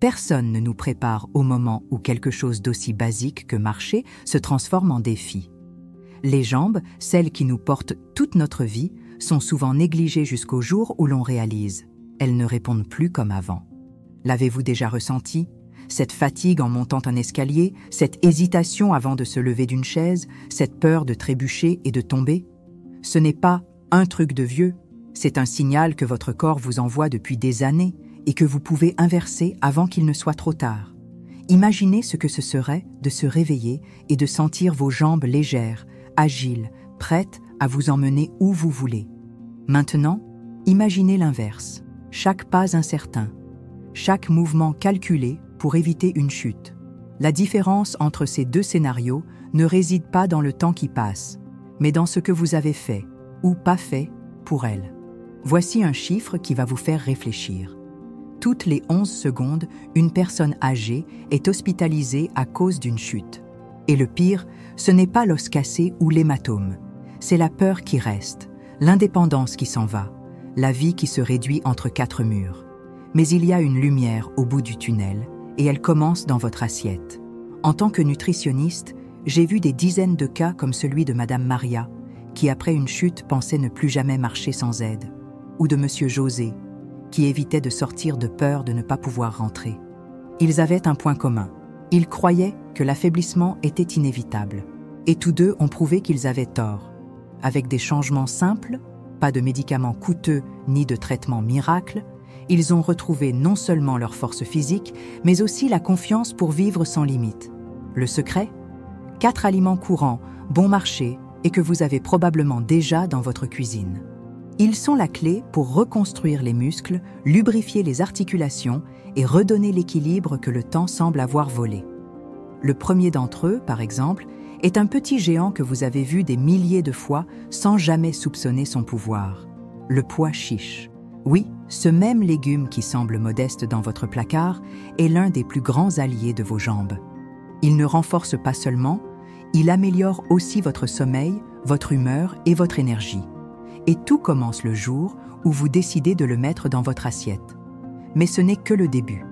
Personne ne nous prépare au moment où quelque chose d'aussi basique que marcher se transforme en défi. Les jambes, celles qui nous portent toute notre vie, sont souvent négligées jusqu'au jour où l'on réalise. Elles ne répondent plus comme avant. L'avez-vous déjà ressenti? Cette fatigue en montant un escalier, cette hésitation avant de se lever d'une chaise, cette peur de trébucher et de tomber? Ce n'est pas un truc de vieux, c'est un signal que votre corps vous envoie depuis des années et que vous pouvez inverser avant qu'il ne soit trop tard. Imaginez ce que ce serait de se réveiller et de sentir vos jambes légères, agiles, prêtes à vous emmener où vous voulez. Maintenant, imaginez l'inverse. Chaque pas incertain, chaque mouvement calculé pour éviter une chute. La différence entre ces deux scénarios ne réside pas dans le temps qui passe, mais dans ce que vous avez fait ou pas fait pour elle. Voici un chiffre qui va vous faire réfléchir. Toutes les 11 secondes, une personne âgée est hospitalisée à cause d'une chute. Et le pire, ce n'est pas l'os cassé ou l'hématome. C'est la peur qui reste, l'indépendance qui s'en va, la vie qui se réduit entre quatre murs. Mais il y a une lumière au bout du tunnel, et elle commence dans votre assiette. En tant que nutritionniste, j'ai vu des dizaines de cas comme celui de Madame Maria, qui après une chute pensait ne plus jamais marcher sans aide, ou de Monsieur José, qui évitait de sortir de peur de ne pas pouvoir rentrer. Ils avaient un point commun. Ils croyaient que l'affaiblissement était inévitable. Et tous deux ont prouvé qu'ils avaient tort. Avec des changements simples, pas de médicaments coûteux ni de traitements miracles, ils ont retrouvé non seulement leur force physique, mais aussi la confiance pour vivre sans limite. Le secret? 4 aliments courants, bon marché et que vous avez probablement déjà dans votre cuisine. Ils sont la clé pour reconstruire les muscles, lubrifier les articulations et redonner l'équilibre que le temps semble avoir volé. Le premier d'entre eux, par exemple, est un petit géant que vous avez vu des milliers de fois sans jamais soupçonner son pouvoir. Le pois chiche. Oui, ce même légume qui semble modeste dans votre placard est l'un des plus grands alliés de vos jambes. Il ne renforce pas seulement, il améliore aussi votre sommeil, votre humeur et votre énergie. Et tout commence le jour où vous décidez de le mettre dans votre assiette. Mais ce n'est que le début.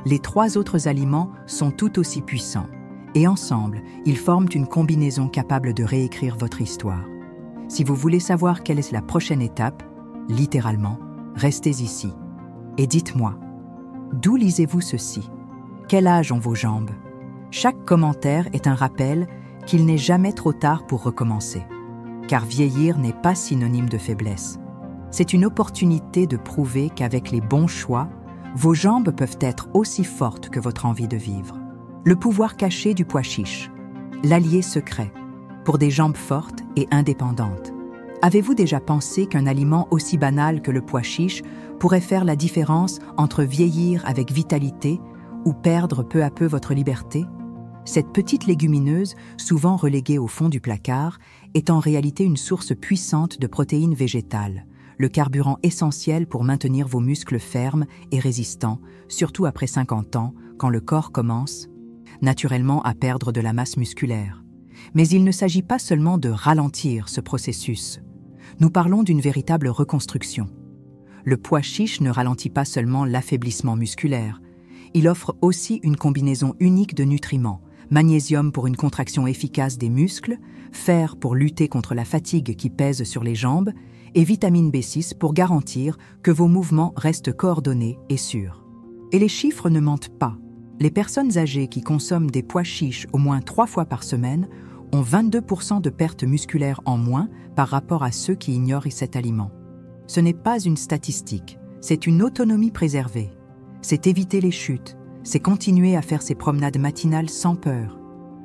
Les 3 autres aliments sont tout aussi puissants, et ensemble, ils forment une combinaison capable de réécrire votre histoire. Si vous voulez savoir quelle est la prochaine étape, littéralement, restez ici. Et dites-moi, d'où lisez-vous ceci? Quel âge ont vos jambes? Chaque commentaire est un rappel qu'il n'est jamais trop tard pour recommencer. Car vieillir n'est pas synonyme de faiblesse. C'est une opportunité de prouver qu'avec les bons choix, vos jambes peuvent être aussi fortes que votre envie de vivre. Le pouvoir caché du pois chiche, l'allié secret, pour des jambes fortes et indépendantes. Avez-vous déjà pensé qu'un aliment aussi banal que le pois chiche pourrait faire la différence entre vieillir avec vitalité ou perdre peu à peu votre liberté? Cette petite légumineuse, souvent reléguée au fond du placard, est en réalité une source puissante de protéines végétales, le carburant essentiel pour maintenir vos muscles fermes et résistants, surtout après 50 ans, quand le corps commence, naturellement, à perdre de la masse musculaire. Mais il ne s'agit pas seulement de ralentir ce processus. Nous parlons d'une véritable reconstruction. Le pois chiche ne ralentit pas seulement l'affaiblissement musculaire, il offre aussi une combinaison unique de nutriments, magnésium pour une contraction efficace des muscles, fer pour lutter contre la fatigue qui pèse sur les jambes et vitamine B6 pour garantir que vos mouvements restent coordonnés et sûrs. Et les chiffres ne mentent pas. Les personnes âgées qui consomment des pois chiches au moins 3 fois par semaine ont 22% de pertes musculaires en moins par rapport à ceux qui ignorent cet aliment. Ce n'est pas une statistique, c'est une autonomie préservée. C'est éviter les chutes, c'est continuer à faire ses promenades matinales sans peur.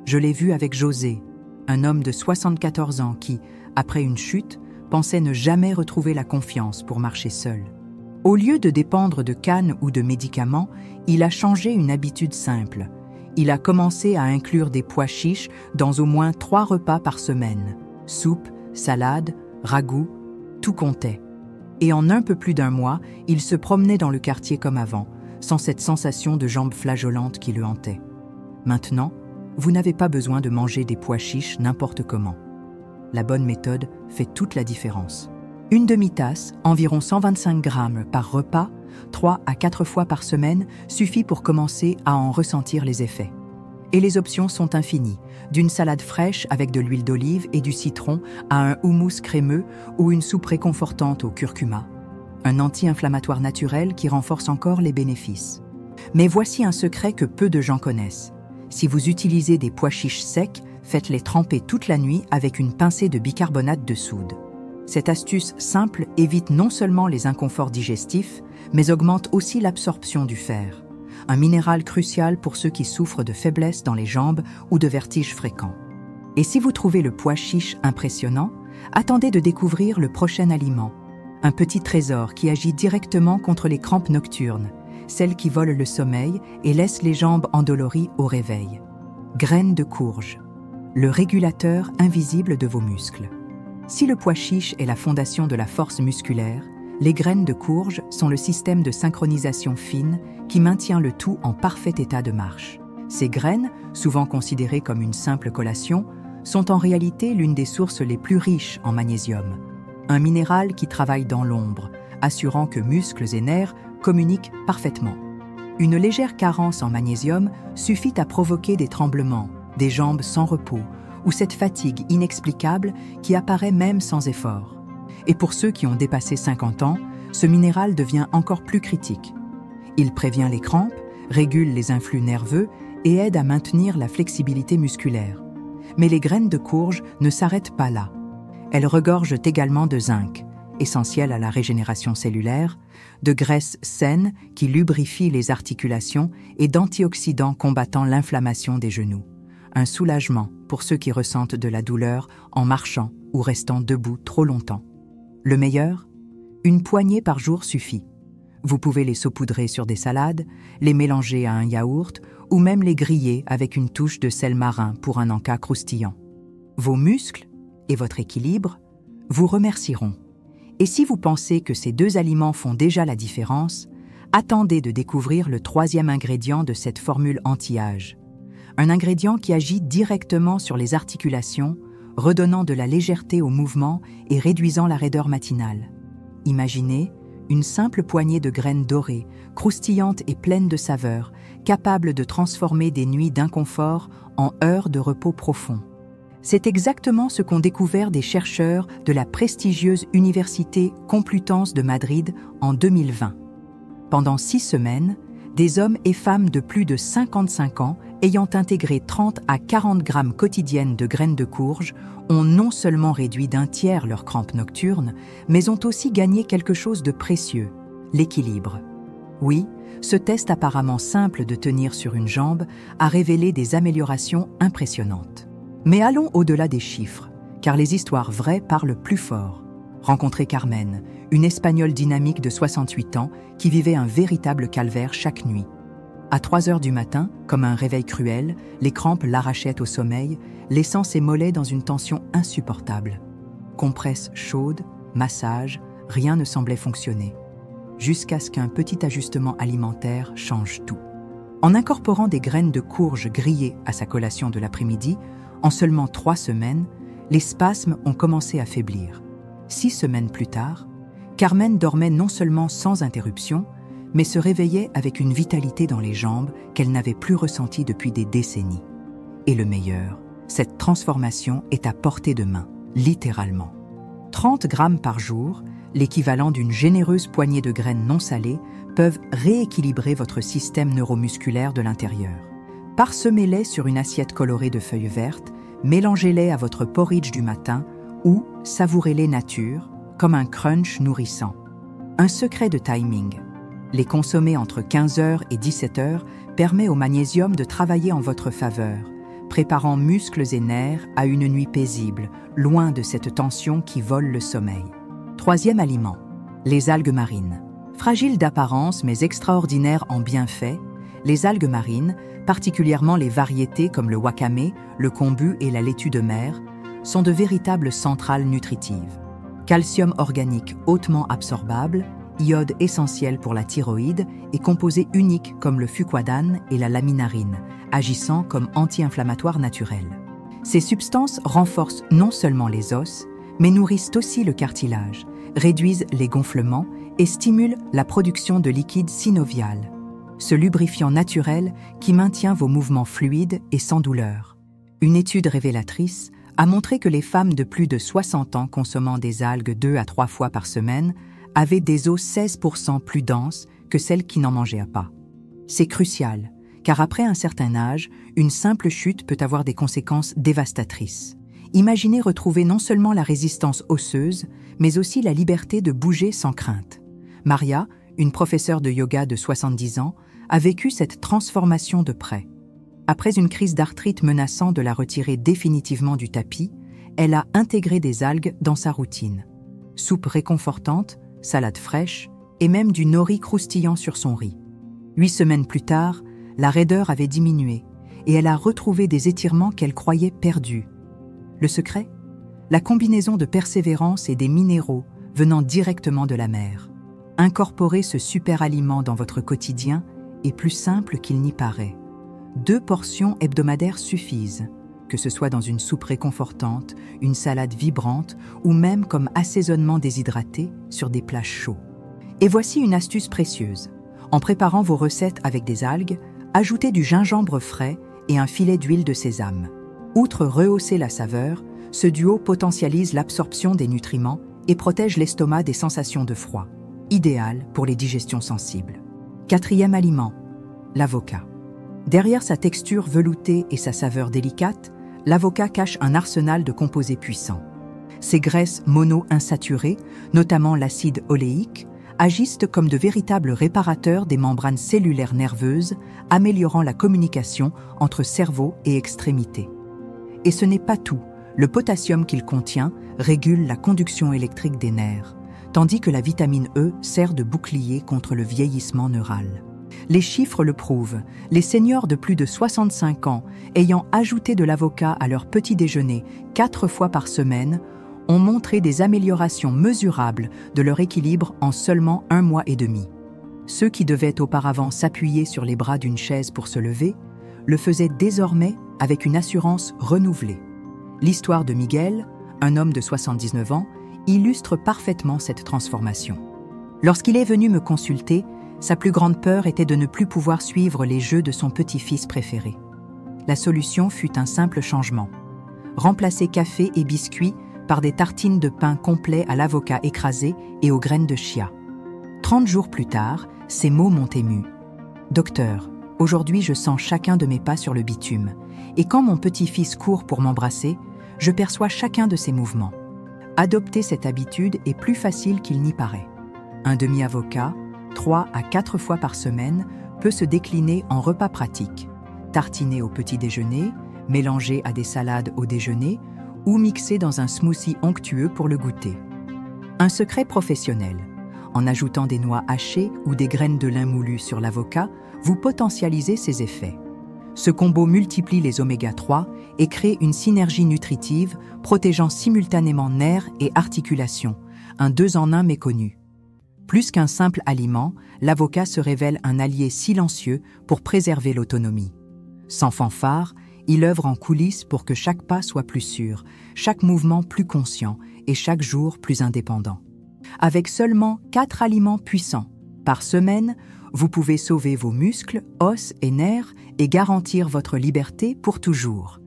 Je l'ai vu avec José, un homme de 74 ans qui, après une chute, pensait ne jamais retrouver la confiance pour marcher seul. Au lieu de dépendre de cannes ou de médicaments, il a changé une habitude simple. Il a commencé à inclure des pois chiches dans au moins 3 repas par semaine. Soupe, salade, ragoût, tout comptait. Et en un peu plus d'1 mois, il se promenait dans le quartier comme avant, sans cette sensation de jambes flageolantes qui le hantait. Maintenant, vous n'avez pas besoin de manger des pois chiches n'importe comment. La bonne méthode fait toute la différence. Une demi-tasse, environ 125 grammes par repas, 3 à 4 fois par semaine suffit pour commencer à en ressentir les effets. Et les options sont infinies, d'une salade fraîche avec de l'huile d'olive et du citron à un houmous crémeux ou une soupe réconfortante au curcuma. Un anti-inflammatoire naturel qui renforce encore les bénéfices. Mais voici un secret que peu de gens connaissent. Si vous utilisez des pois chiches secs, faites-les tremper toute la nuit avec une pincée de bicarbonate de soude. Cette astuce simple évite non seulement les inconforts digestifs, mais augmente aussi l'absorption du fer, un minéral crucial pour ceux qui souffrent de faiblesse dans les jambes ou de vertiges fréquents. Et si vous trouvez le pois chiche impressionnant, attendez de découvrir le prochain aliment, un petit trésor qui agit directement contre les crampes nocturnes, celles qui volent le sommeil et laissent les jambes endolories au réveil. Graines de courge, le régulateur invisible de vos muscles. Si le pois chiche est la fondation de la force musculaire, les graines de courge sont le système de synchronisation fine qui maintient le tout en parfait état de marche. Ces graines, souvent considérées comme une simple collation, sont en réalité l'une des sources les plus riches en magnésium, un minéral qui travaille dans l'ombre, assurant que muscles et nerfs communiquent parfaitement. Une légère carence en magnésium suffit à provoquer des tremblements, des jambes sans repos, ou cette fatigue inexplicable qui apparaît même sans effort. Et pour ceux qui ont dépassé 50 ans, ce minéral devient encore plus critique. Il prévient les crampes, régule les influx nerveux et aide à maintenir la flexibilité musculaire. Mais les graines de courge ne s'arrêtent pas là. Elles regorgent également de zinc, essentiel à la régénération cellulaire, de graisses saines qui lubrifient les articulations et d'antioxydants combattant l'inflammation des genoux. Un soulagement pour ceux qui ressentent de la douleur en marchant ou restant debout trop longtemps. Le meilleur, une poignée par jour suffit. Vous pouvez les saupoudrer sur des salades, les mélanger à un yaourt ou même les griller avec une touche de sel marin pour un encas croustillant. Vos muscles et votre équilibre vous remercieront. Et si vous pensez que ces deux aliments font déjà la différence, attendez de découvrir le troisième ingrédient de cette formule anti-âge. Un ingrédient qui agit directement sur les articulations, redonnant de la légèreté au mouvement et réduisant la raideur matinale. Imaginez une simple poignée de graines dorées, croustillantes et pleines de saveurs, capables de transformer des nuits d'inconfort en heures de repos profond. C'est exactement ce qu'ont découvert des chercheurs de la prestigieuse Université Complutense de Madrid en 2020. Pendant 6 semaines, des hommes et femmes de plus de 55 ans ayant intégré 30 à 40 grammes quotidiennes de graines de courge ont non seulement réduit d'un tiers leurs crampes nocturnes, mais ont aussi gagné quelque chose de précieux, l'équilibre. Oui, ce test apparemment simple de tenir sur une jambe a révélé des améliorations impressionnantes. Mais allons au-delà des chiffres, car les histoires vraies parlent plus fort. Rencontrez Carmen, une Espagnole dynamique de 68 ans qui vivait un véritable calvaire chaque nuit. À 3 heures du matin, comme un réveil cruel, les crampes l'arrachaient au sommeil, laissant ses mollets dans une tension insupportable. Compresses chaudes, massages, rien ne semblait fonctionner. Jusqu'à ce qu'un petit ajustement alimentaire change tout. En incorporant des graines de courge grillées à sa collation de l'après-midi, en seulement 3 semaines, les spasmes ont commencé à faiblir. 6 semaines plus tard, Carmen dormait non seulement sans interruption, mais se réveillait avec une vitalité dans les jambes qu'elle n'avait plus ressentie depuis des décennies. Et le meilleur, cette transformation est à portée de main, littéralement. 30 grammes par jour, l'équivalent d'une généreuse poignée de graines non salées, peuvent rééquilibrer votre système neuromusculaire de l'intérieur. Parsemez-les sur une assiette colorée de feuilles vertes, mélangez-les à votre porridge du matin ou savourez-les nature, comme un crunch nourrissant. Un secret de timing. Les consommer entre 15h et 17h permet au magnésium de travailler en votre faveur, préparant muscles et nerfs à une nuit paisible, loin de cette tension qui vole le sommeil. Troisième aliment, les algues marines. Fragiles d'apparence mais extraordinaires en bienfaits, les algues marines, particulièrement les variétés comme le wakame, le kombu et la laitue de mer, sont de véritables centrales nutritives. Calcium organique hautement absorbable, iode essentiel pour la thyroïde et composés uniques comme le fucoidane et la laminarine, agissant comme anti-inflammatoires naturels. Ces substances renforcent non seulement les os, mais nourrissent aussi le cartilage, réduisent les gonflements et stimule la production de liquide synovial, ce lubrifiant naturel qui maintient vos mouvements fluides et sans douleur. Une étude révélatrice a montré que les femmes de plus de 60 ans consommant des algues 2 à 3 fois par semaine avaient des os 16% plus denses que celles qui n'en mangeaient pas. C'est crucial, car après un certain âge, une simple chute peut avoir des conséquences dévastatrices. Imaginez retrouver non seulement la résistance osseuse, mais aussi la liberté de bouger sans crainte. Maria, une professeure de yoga de 70 ans, a vécu cette transformation de près. Après une crise d'arthrite menaçant de la retirer définitivement du tapis, elle a intégré des algues dans sa routine. Soupe réconfortante, salade fraîche et même du nori croustillant sur son riz. 8 semaines plus tard, la raideur avait diminué et elle a retrouvé des étirements qu'elle croyait perdus. Le secret ? La combinaison de persévérance et des minéraux venant directement de la mer. Incorporer ce super aliment dans votre quotidien est plus simple qu'il n'y paraît. 2 portions hebdomadaires suffisent, que ce soit dans une soupe réconfortante, une salade vibrante ou même comme assaisonnement déshydraté sur des plats chauds. Et voici une astuce précieuse. En préparant vos recettes avec des algues, ajoutez du gingembre frais et un filet d'huile de sésame. Outre rehausser la saveur, ce duo potentialise l'absorption des nutriments et protège l'estomac des sensations de froid, idéal pour les digestions sensibles. 4e aliment, l'avocat. Derrière sa texture veloutée et sa saveur délicate, l'avocat cache un arsenal de composés puissants. Ses graisses mono-insaturées, notamment l'acide oléique, agissent comme de véritables réparateurs des membranes cellulaires nerveuses, améliorant la communication entre cerveau et extrémités. Et ce n'est pas tout, le potassium qu'il contient régule la conduction électrique des nerfs, tandis que la vitamine E sert de bouclier contre le vieillissement neural. Les chiffres le prouvent, les seniors de plus de 65 ans ayant ajouté de l'avocat à leur petit déjeuner 4 fois par semaine ont montré des améliorations mesurables de leur équilibre en seulement 1 mois et demi. Ceux qui devaient auparavant s'appuyer sur les bras d'une chaise pour se lever le faisaient désormais avec une assurance renouvelée. L'histoire de Miguel, un homme de 79 ans, illustre parfaitement cette transformation. Lorsqu'il est venu me consulter, sa plus grande peur était de ne plus pouvoir suivre les jeux de son petit-fils préféré. La solution fut un simple changement. Remplacer café et biscuits par des tartines de pain complet à l'avocat écrasé et aux graines de chia. 30 jours plus tard, ces mots m'ont ému. « Docteur, aujourd'hui je sens chacun de mes pas sur le bitume, et quand mon petit-fils court pour m'embrasser, je perçois chacun de ses mouvements. Adopter cette habitude est plus facile qu'il n'y paraît. Un demi-avocat, 3 à 4 fois par semaine, peut se décliner en repas pratiques, tartiné au petit déjeuner, mélangé à des salades au déjeuner ou mixé dans un smoothie onctueux pour le goûter. Un secret professionnel. En ajoutant des noix hachées ou des graines de lin moulu sur l'avocat, vous potentialisez ses effets. Ce combo multiplie les oméga 3 et crée une synergie nutritive protégeant simultanément nerfs et articulations, un 2 en 1 méconnu. Plus qu'un simple aliment, l'avocat se révèle un allié silencieux pour préserver l'autonomie. Sans fanfare, il œuvre en coulisses pour que chaque pas soit plus sûr, chaque mouvement plus conscient et chaque jour plus indépendant. Avec seulement 4 aliments puissants par semaine, vous pouvez sauver vos muscles, os et nerfs et garantir votre liberté pour toujours.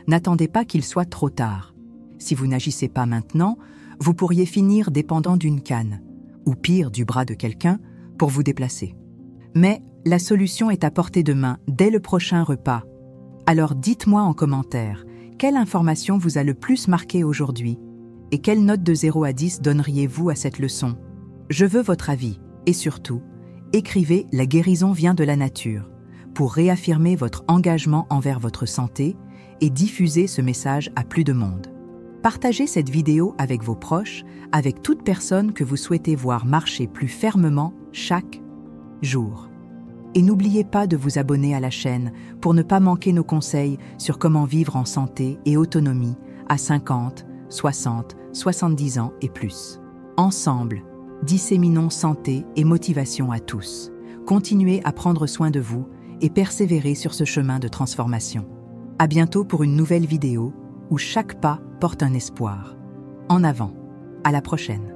N'attendez pas qu'il soit trop tard. Si vous n'agissez pas maintenant, vous pourriez finir dépendant d'une canne, ou pire du bras de quelqu'un, pour vous déplacer. Mais la solution est à portée de main dès le prochain repas. Alors dites-moi en commentaire, quelle information vous a le plus marqué aujourd'hui? Et quelle note de 0 à 10 donneriez-vous à cette leçon? Je veux votre avis, et surtout, écrivez « La guérison vient de la nature » pour réaffirmer votre engagement envers votre santé et diffuser ce message à plus de monde. Partagez cette vidéo avec vos proches, avec toute personne que vous souhaitez voir marcher plus fermement chaque jour. Et n'oubliez pas de vous abonner à la chaîne pour ne pas manquer nos conseils sur comment vivre en santé et autonomie à 50, 60, 70 ans et plus. Ensemble, disséminons santé et motivation à tous. Continuez à prendre soin de vous et persévérez sur ce chemin de transformation. À bientôt pour une nouvelle vidéo où chaque pas porte un espoir. En avant, à la prochaine.